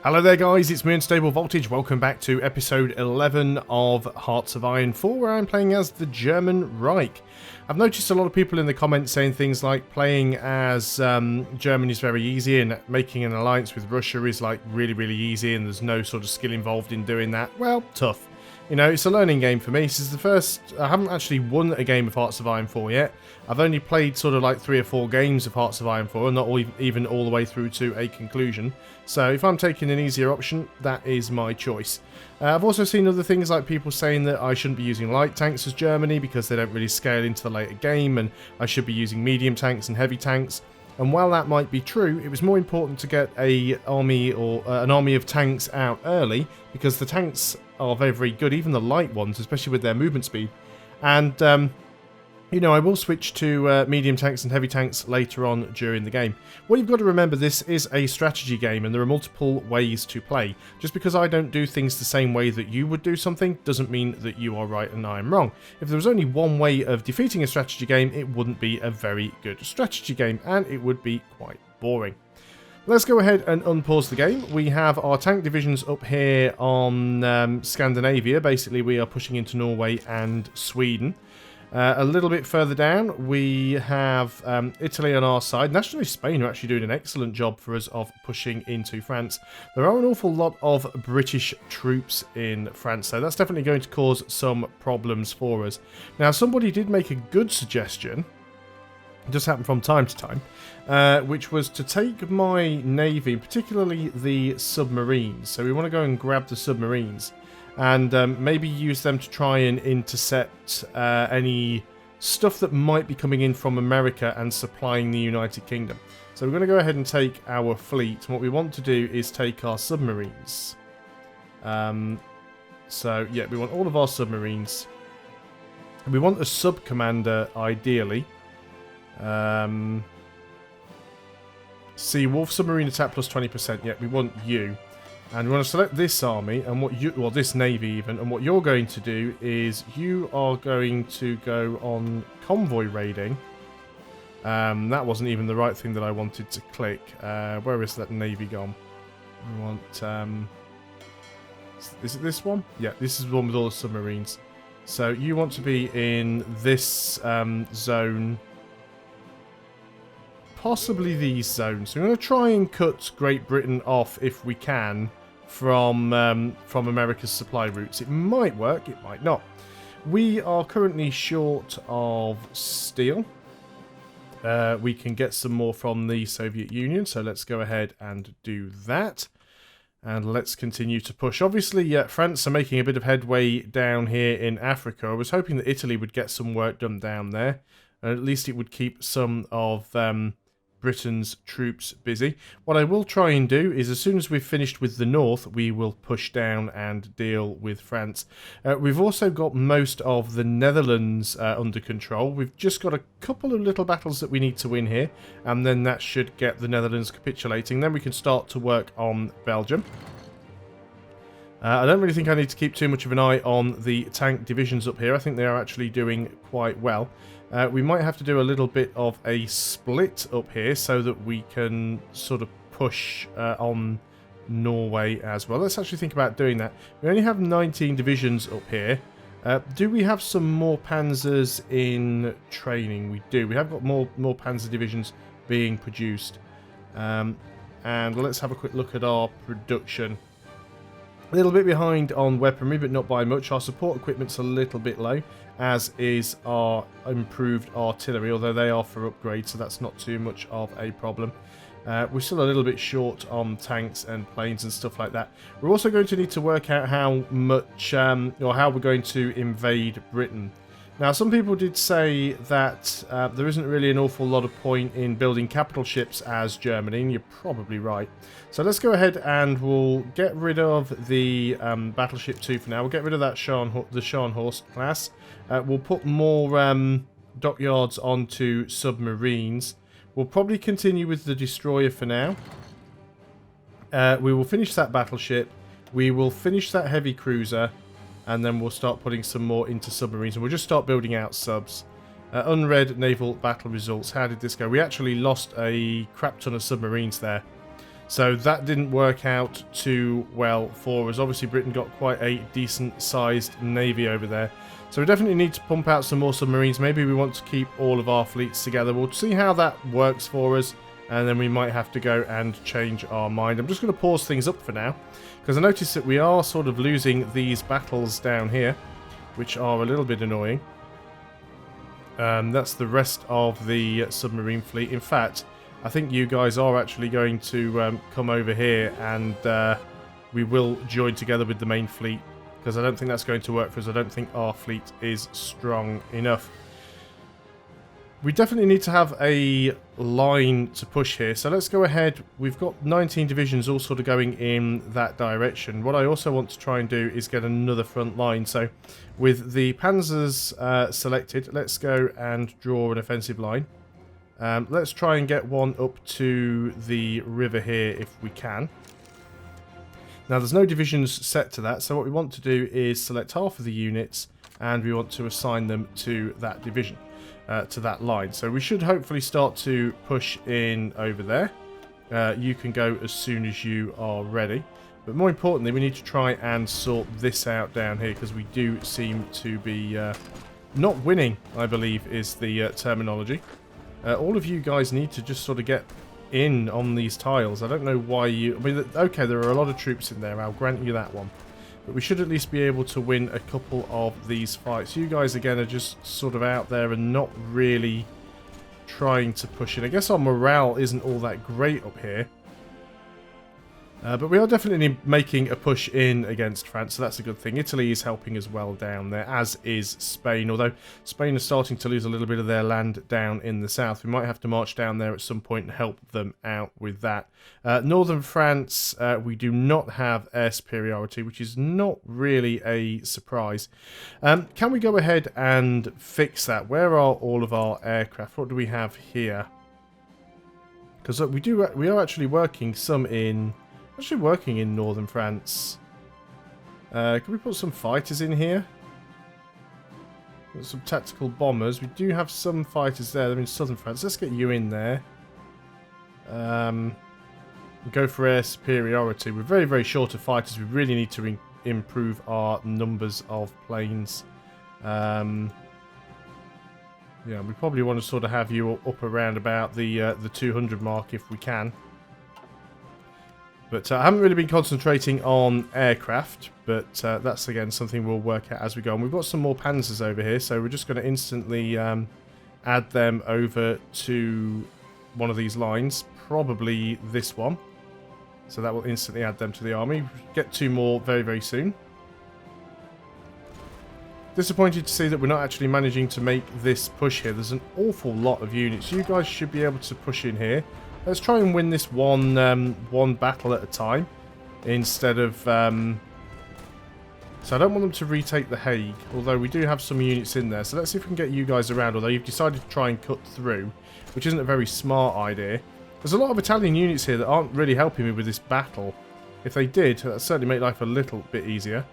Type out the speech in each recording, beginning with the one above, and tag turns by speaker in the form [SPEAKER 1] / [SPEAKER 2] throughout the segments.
[SPEAKER 1] Hello there guys, it's me Unstable Voltage. Welcome back to episode 11 of Hearts of Iron 4, where I'm playing as the German Reich. I've noticed a lot of people in the comments saying things like playing as Germany is very easy and making an alliance with Russia is like really easy and there's no sort of skill involved in doing that. Well, tough. You know, it's a learning game for me. This is the first... I haven't actually won a game of Hearts of Iron 4 yet. I've only played sort of like 3 or 4 games of Hearts of Iron 4, and not even all the way through to a conclusion. So if I'm taking an easier option, that is my choice. I've also seen other things like people saying that I shouldn't be using light tanks as Germany because they don't really scale into the later game, and I should be using medium tanks and heavy tanks. And while that might be true, it was more important to get an army of tanks out early, because the tanks are very good, even the light ones, especially with their movement speed. And, you know, I will switch to medium tanks and heavy tanks later on during the game. What you've got to remember, this is a strategy game, and there are multiple ways to play. Just because I don't do things the same way that you would do something, doesn't mean that you are right and I am wrong. If there was only one way of defeating a strategy game, it wouldn't be a very good strategy game, and it would be quite boring. Let's go ahead and unpause the game. We have our tank divisions up here on Scandinavia. Basically, we are pushing into Norway and Sweden. A little bit further down, we have Italy on our side. Nationally, Spain are actually doing an excellent job for us of pushing into France. There are an awful lot of British troops in France, so that's definitely going to cause some problems for us. Now, somebody did make a good suggestion. It does happen from time to time, which was to take my navy, particularly the submarines. So we want to go and grab the submarines and maybe use them to try and intercept any stuff that might be coming in from America and supplying the United Kingdom. So we're going to go ahead and take our fleet. And what we want to do is take our submarines. So yeah, we want all of our submarines. And we want a sub-commander, ideally. Sea Wolf submarine attack plus 20%. Yeah, we want you, and we want to select this army and this navy even. And what you're going to do is you are going to go on convoy raiding. That wasn't even the right thing that I wanted to click. Where is that navy gone? We want. Is it this one? Yeah, this is the one with all the submarines. So you want to be in this zone. Possibly these zones. So we're going to try and cut Great Britain off if we can from America's supply routes. It might work, it might not. We are currently short of steel. We can get some more from the Soviet Union, so let's go ahead and do that. And let's continue to push. Obviously, France are making a bit of headway down here in Africa. I was hoping that Italy would get some work done down there. At least it would keep some of Britain's troops busy. What I will try and do is, as soon as we've finished with the north, we will push down and deal with France. We've also got most of the Netherlands under control. We've just got a couple of little battles that we need to win here, and then that should get the Netherlands capitulating. Then we can start to work on Belgium. I don't really think I need to keep too much of an eye on the tank divisions up here. I think they are actually doing quite well. We might have to do a little bit of a split up here so that we can sort of push on Norway as well. Let's actually think about doing that. We only have 19 divisions up here. Do we have some more panzers in training? We do. We have got more panzer divisions being produced. And let's have a quick look at our production. A little bit behind on weaponry, but not by much. Our support equipment's a little bit low, as is our improved artillery, although they are for upgrade, so that's not too much of a problem. We're still a little bit short on tanks and planes and stuff like that. We're also going to need to work out how much, or how we're going to invade Britain. Now, some people did say that there isn't really an awful lot of point in building capital ships as Germany, and you're probably right. So let's go ahead and we'll get rid of the Battleship 2 for now. We'll get rid of that the Scharnhorst class. We'll put more dockyards onto submarines. We'll probably continue with the destroyer for now. We will finish that battleship. We will finish that heavy cruiser. And then we'll start putting some more into submarines. And we'll just start building out subs. Unread naval battle results. How did this go? We actually lost a crap ton of submarines there. So that didn't work out too well for us. Obviously, Britain got quite a decent-sized navy over there. So we definitely need to pump out some more submarines. Maybe we want to keep all of our fleets together. We'll see how that works for us, and then we might have to go and change our mind. I'm just going to pause things up for now, because I noticed that we are sort of losing these battles down here, which are a little bit annoying. That's the rest of the submarine fleet. In fact, I think you guys are actually going to come over here, and we will join together with the main fleet, because I don't think that's going to work for us. I don't think our fleet is strong enough. We definitely need to have a line to push here, so let's go ahead. We've got 19 divisions all sort of going in that direction. What I also want to try and do is get another front line. So with the panzers selected, let's go and draw an offensive line. Let's try and get one up to the river here if we can. Now there's no divisions set to that, so what we want to do is select half of the units, and we want to assign them to that division. To that line. So we should hopefully start to push in over there. You can go as soon as you are ready. But more importantly, we need to try and sort this out down here, because we do seem to be not winning, I believe is the terminology. All of you guys need to just sort of get in on these tiles. I don't know why you... I mean, okay, there are a lot of troops in there. I'll grant you that one. But we should at least be able to win a couple of these fights. You guys, again, are just sort of out there and not really trying to push in. I guess our morale isn't all that great up here. But we are definitely making a push in against France, so that's a good thing. Italy is helping as well down there, as is Spain. Although Spain is starting to lose a little bit of their land down in the south. We might have to march down there at some point and help them out with that. Northern France, we do not have air superiority, which is not really a surprise. Can we go ahead and fix that? Where are all of our aircraft? What do we have here? Because we are actually working some in... Actually working in northern France. Can we put some fighters in here? Got some tactical bombers. We do have some fighters there. They're in southern France. Let's get you in there. Go for air superiority. We're very, very short of fighters. We really need to improve our numbers of planes. Yeah, we probably want to sort of have you up around about the 200 mark if we can. But I haven't really been concentrating on aircraft, but that's again something we'll work out as we go. And we've got some more panzers over here, so we're just going to instantly add them over to one of these lines, probably this one. So that will instantly add them to the army. Get 2 more very, very soon. Disappointed to see that we're not actually managing to make this push here. There's an awful lot of units. You guys should be able to push in here. Let's try and win this one battle at a time, instead of... So I don't want them to retake The Hague, although we do have some units in there. So let's see if we can get you guys around, although you've decided to try and cut through, which isn't a very smart idea. There's a lot of Italian units here that aren't really helping me with this battle. If they did, that would certainly make life a little bit easier.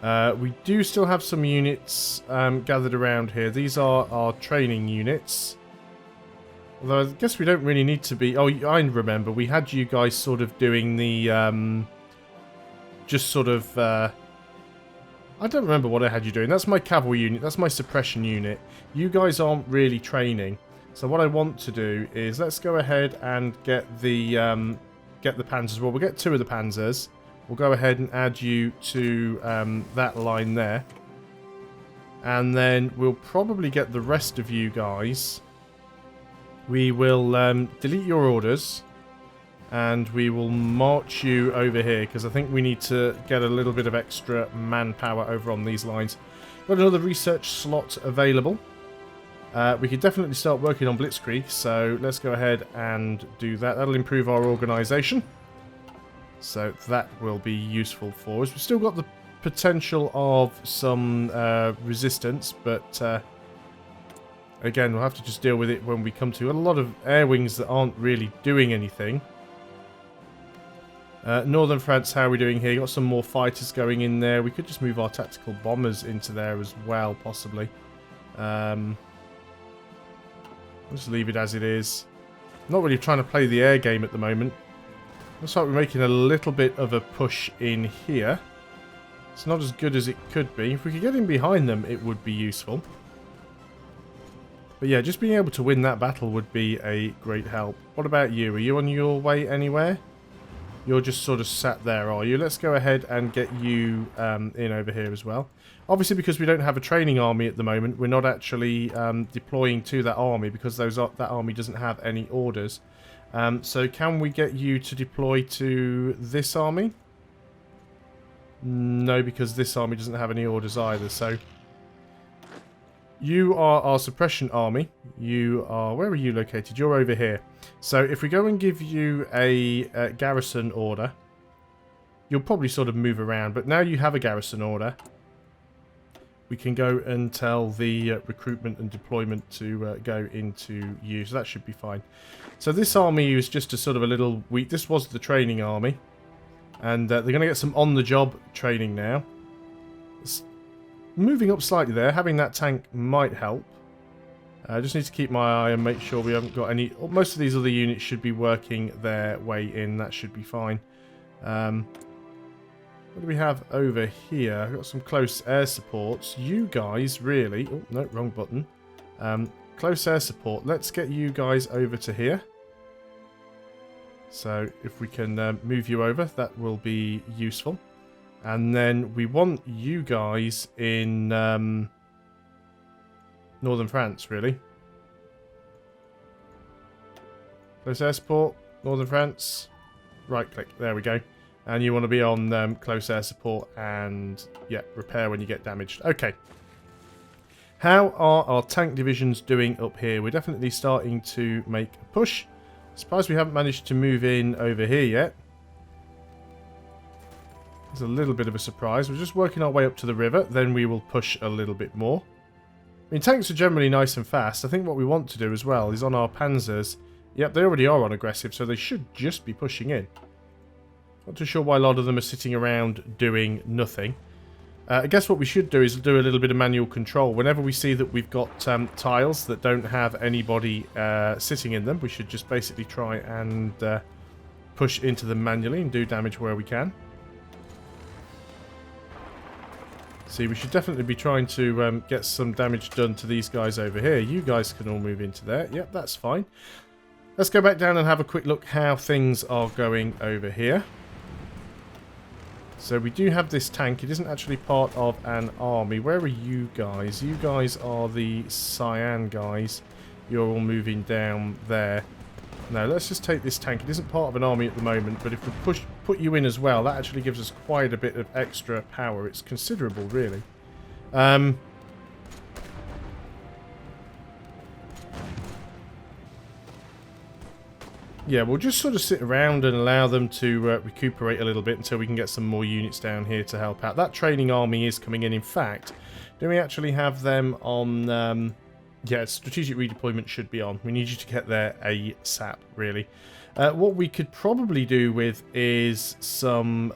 [SPEAKER 1] We do still have some units gathered around here. These are our training units. Although I guess we don't really need to be... Oh, I remember. We had you guys sort of doing the... just sort of... I don't remember what I had you doing. That's my cavalry unit. That's my suppression unit. You guys aren't really training. So what I want to do is let's go ahead and get the panzers. Well, we'll get 2 of the panzers. We'll go ahead and add you to that line there. And then we'll probably get the rest of you guys... We will delete your orders, and we will march you over here, because I think we need to get a little bit of extra manpower over on these lines. Got another research slot available. We could definitely start working on Blitzkrieg, so let's go ahead and do that. That'll improve our organisation. So that will be useful for us. We've still got the potential of some resistance, but... Again, we'll have to just deal with it when we come to a lot of air wings that aren't really doing anything. Northern France, how are we doing here? Got some more fighters going in there. We could just move our tactical bombers into there as well, possibly. Just leave it as it is. Not really trying to play the air game at the moment. Looks like we're making a little bit of a push in here. It's not as good as it could be. If we could get in behind them, it would be useful. But yeah, just being able to win that battle would be a great help. What about you? Are you on your way anywhere? You're just sort of sat there, are you? Let's go ahead and get you in over here as well. Obviously, because we don't have a training army at the moment, we're not actually deploying to that army because that army doesn't have any orders. So can we get you to deploy to this army? No, because this army doesn't have any orders either. So you are our suppression army. You are... Where are you located? You're over here. So if we go and give you a garrison order, you'll probably sort of move around. But now you have a garrison order, we can go and tell the recruitment and deployment to go into you. So that should be fine. So this army is just a sort of a little weak. This was the training army. And they're going to get some on-the-job training now. It's moving up slightly there. Having that tank might help. I just need to keep my eye and make sure we haven't got any... Most of these other units should be working their way in. That should be fine. What do we have over here? I've got some close air supports. You guys really... Oh, no, wrong button. Close air support. Let's get you guys over to here. So if we can move you over, that will be useful. And then we want you guys in northern France, really. Close air support, northern France. Right click, there we go. And you want to be on close air support and, yeah, repair when you get damaged. Okay. How are our tank divisions doing up here? We're definitely starting to make a push. Surprised we haven't managed to move in over here yet. It's a little bit of a surprise. We're just working our way up to the river, then we will push a little bit more. I mean, tanks are generally nice and fast. I think what we want to do as well is on our panzers. Yep, they already are on aggressive, so they should just be pushing in. Not too sure why a lot of them are sitting around doing nothing. I guess what we should do is do a little bit of manual control. Whenever we see that we've got tiles that don't have anybody sitting in them, we should just basically try and push into them manually and do damage where we can. See, we should definitely be trying to get some damage done to these guys over here. You guys can all move into there. Yep, that's fine. Let's go back down and have a quick look how things are going over here. So we do have this tank. It isn't actually part of an army. Where are you guys? You guys are the Cyan guys. You're all moving down there. No, let's just take this tank. It isn't part of an army at the moment, but if we put you in as well, that actually gives us quite a bit of extra power. It's considerable, really. Yeah, we'll just sort of sit around and allow them to recuperate a little bit until we can get some more units down here to help out. That training army is coming in. In fact, do we actually have them on... yeah, strategic redeployment should be on. We need you to get there ASAP, really. What we could probably do with is some...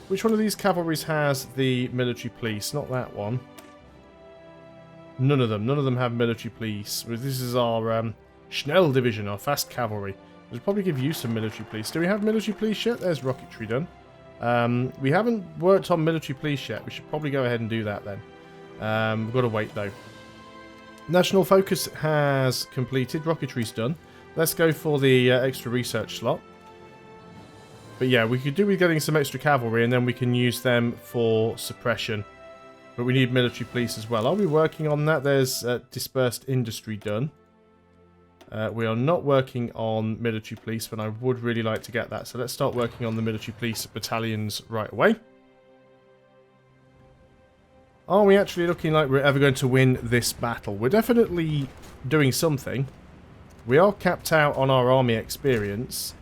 [SPEAKER 1] which one of these cavalries has the military police? Not that one. None of them. None of them have military police. This is our Schnell division, our fast cavalry. We'll probably give you some military police. Do we have military police yet? There's rocketry done. We haven't worked on military police yet. We should probably go ahead and do that then. We've got to wait, though. National Focus has completed. Rocketry's done. Let's go for the extra research slot. But yeah, we could do with getting some extra cavalry and then we can use them for suppression. But we need military police as well. Are we working on that? There's dispersed industry done. We are not working on military police, but I would really like to get that. So let's start working on the military police battalions right away. Are we actually looking like we're ever going to win this battle? We're definitely doing something. We are capped out on our army experience.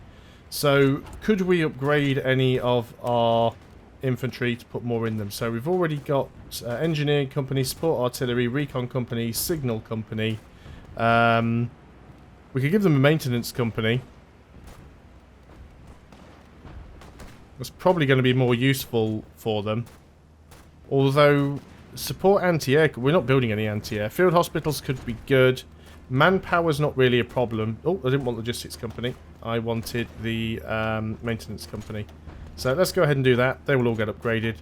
[SPEAKER 1] So could we upgrade any of our infantry to put more in them? So we've already got engineering company, support artillery, recon company, signal company. We could give them a maintenance company. That's probably going to be more useful for them. Although, support anti-air... We're not building any anti-air. Field hospitals could be good. Manpower's not really a problem. Oh, I didn't want logistics company. I wanted the maintenance company. So let's go ahead and do that. They will all get upgraded.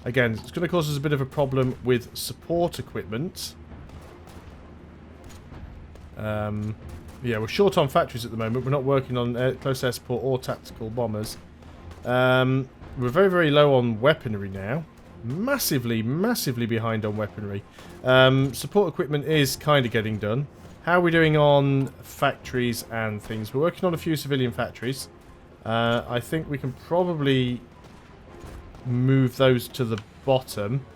[SPEAKER 1] Again, it's going to cause us a bit of a problem with support equipment. Yeah, we're short on factories at the moment. We're not working on close air support or tactical bombers. We're very, very low on weaponry now. Massively, massively behind on weaponry. Support equipment is kind of getting done. How are we doing on factories and things? We're working on a few civilian factories. I think we can probably move those to the bottom.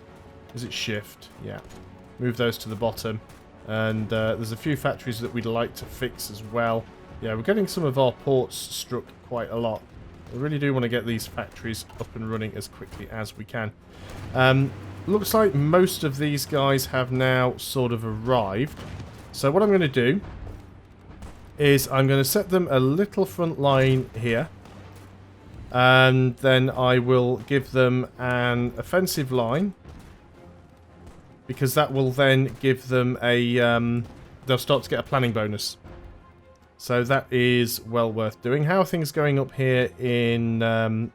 [SPEAKER 1] Is it shift? Yeah. Move those to the bottom. And there's a few factories that we'd like to fix as well. Yeah, we're getting some of our ports struck quite a lot. We really do want to get these factories up and running as quickly as we can. Looks like most of these guys have now sort of arrived. So what I'm going to do is I'm going to set them a little front line here. And then I will give them an offensive line. Because that will then give them a... they'll start to get a planning bonus. So that is well worth doing. How are things going up here in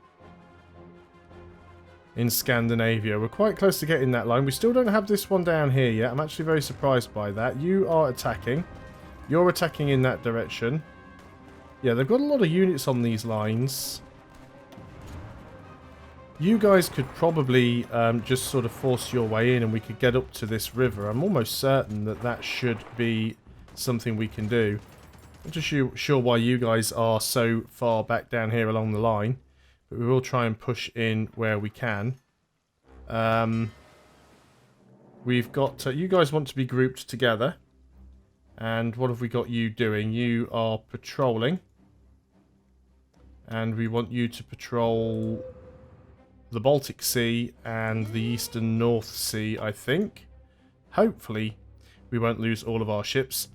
[SPEAKER 1] Scandinavia? We're quite close to getting that line. We still don't have this one down here yet. I'm actually very surprised by that. You are attacking. You're attacking in that direction. Yeah, they've got a lot of units on these lines. You guys could probably just sort of force your way in and we could get up to this river. I'm almost certain that that should be something we can do. I'm not just sure why you guys are so far back down here along the line. But we will try and push in where we can. We've got... you guys want to be grouped together. And what have we got you doing? You are patrolling. And we want you to patrol... the Baltic Sea and the Eastern North Sea, I think. Hopefully, we won't lose all of our ships.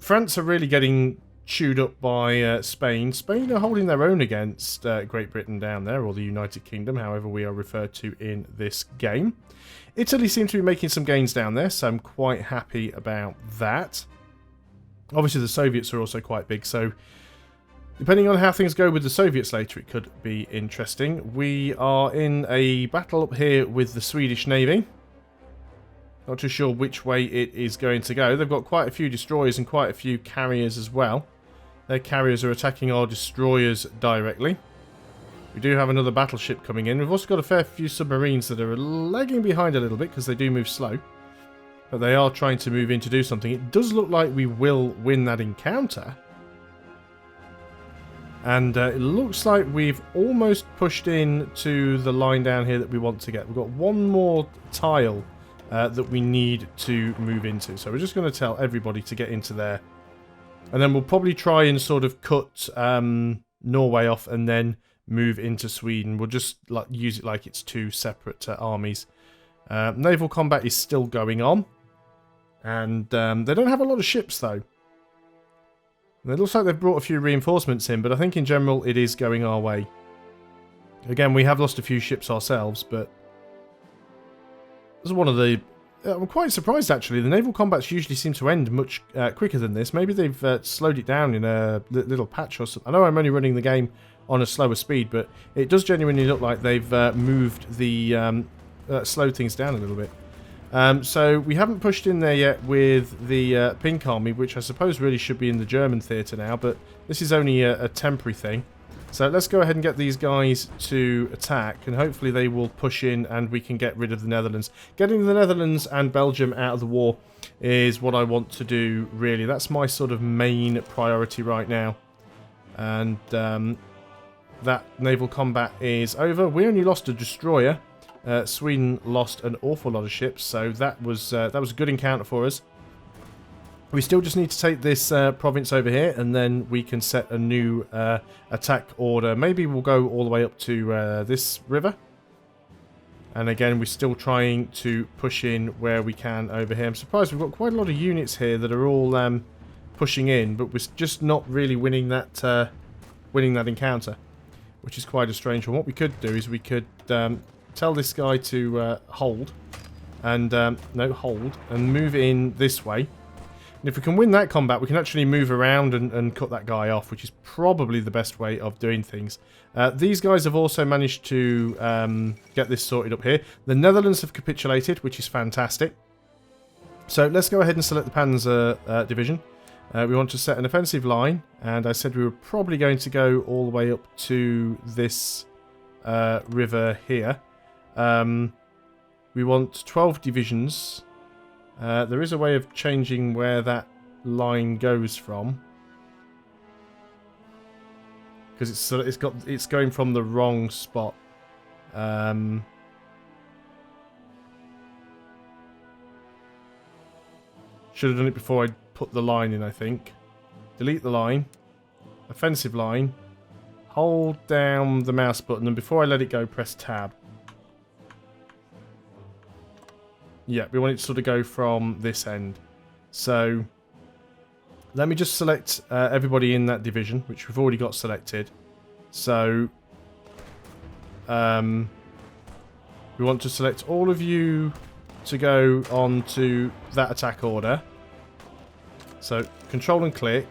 [SPEAKER 1] France are really getting chewed up by Spain. Spain are holding their own against Great Britain down there, or the United Kingdom, however we are referred to in this game. Italy seems to be making some gains down there, so I'm quite happy about that. Obviously, the Soviets are also quite big, so... depending on how things go with the Soviets later, it could be interesting. We are in a battle up here with the Swedish Navy. Not too sure which way it is going to go. They've got quite a few destroyers and quite a few carriers as well. Their carriers are attacking our destroyers directly. We do have another battleship coming in. We've also got a fair few submarines that are lagging behind a little bit because they do move slow. But they are trying to move in to do something. It does look like we will win that encounter. And it looks like we've almost pushed in to the line down here that we want to get. We've got one more tile that we need to move into. So we're just going to tell everybody to get into there. And then we'll probably try and sort of cut Norway off and then move into Sweden. We'll just use it like it's two separate armies. Naval combat is still going on. And they don't have a lot of ships though. It looks like they've brought a few reinforcements in, but I think in general it is going our way. Again, we have lost a few ships ourselves, but... this is one of the... I'm quite surprised actually. The naval combats usually seem to end much quicker than this. Maybe they've slowed it down in a little patch or something. I know I'm only running the game on a slower speed, but it does genuinely look like they've moved the... slowed things down a little bit. So we haven't pushed in there yet with the Pink Army, which I suppose really should be in the German theatre now, but this is only a temporary thing. So let's go ahead and get these guys to attack, and hopefully they will push in and we can get rid of the Netherlands. Getting the Netherlands and Belgium out of the war is what I want to do, really. That's my sort of main priority right now. And that naval combat is over. We only lost a destroyer. Sweden lost an awful lot of ships, so that was a good encounter for us. We still just need to take this province over here, and then we can set a new attack order. Maybe we'll go all the way up to this river. And again, we're still trying to push in where we can over here. I'm surprised we've got quite a lot of units here that are all pushing in, but we're just not really winning that encounter, which is quite a strange one. What we could do is we could tell this guy to hold, and hold, and move in this way. And if we can win that combat, we can actually move around and cut that guy off, which is probably the best way of doing things. These guys have also managed to get this sorted up here. The Netherlands have capitulated, which is fantastic. So let's go ahead and select the Panzer division. We want to set an offensive line, and I said we were probably going to go all the way up to this river here. We want 12 divisions. There is a way of changing where that line goes from, because it's going from the wrong spot. Should have done it before I put the line in, I think. Delete the line. Offensive line. Hold down the mouse button, and before I let it go, press tab. Yeah, we want it to sort of go from this end. So, let me just select everybody in that division, which we've already got selected. So, we want to select all of you to go on to that attack order. So, control and click,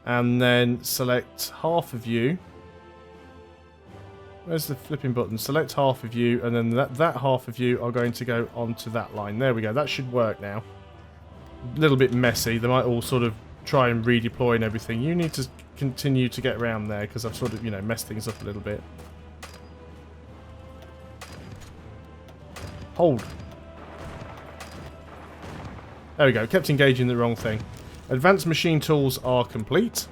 [SPEAKER 1] and then select half of you. Where's the flipping button? Select half of you, and then that half of you are going to go onto that line. There we go. That should work now. A little bit messy. They might all sort of try and redeploy and everything. You need to continue to get around there, because I've sort of, you know, messed things up a little bit. Hold. There we go. Kept engaging the wrong thing. Advanced machine tools are complete.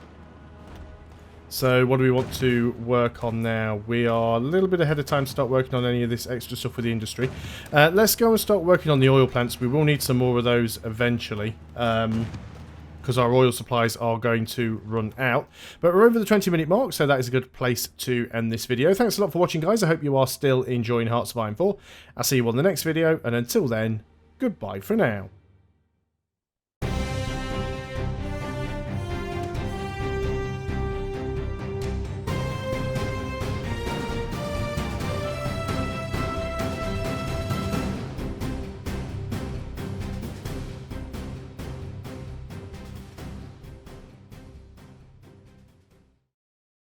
[SPEAKER 1] So what do we want to work on now? We are a little bit ahead of time to start working on any of this extra stuff with the industry. Let's go and start working on the oil plants. We will need some more of those eventually, because our oil supplies are going to run out. But we're over the 20-minute mark, so that is a good place to end this video. Thanks a lot for watching, guys. I hope you are still enjoying Hearts of Iron 4. I'll see you on the next video, and until then, goodbye for now.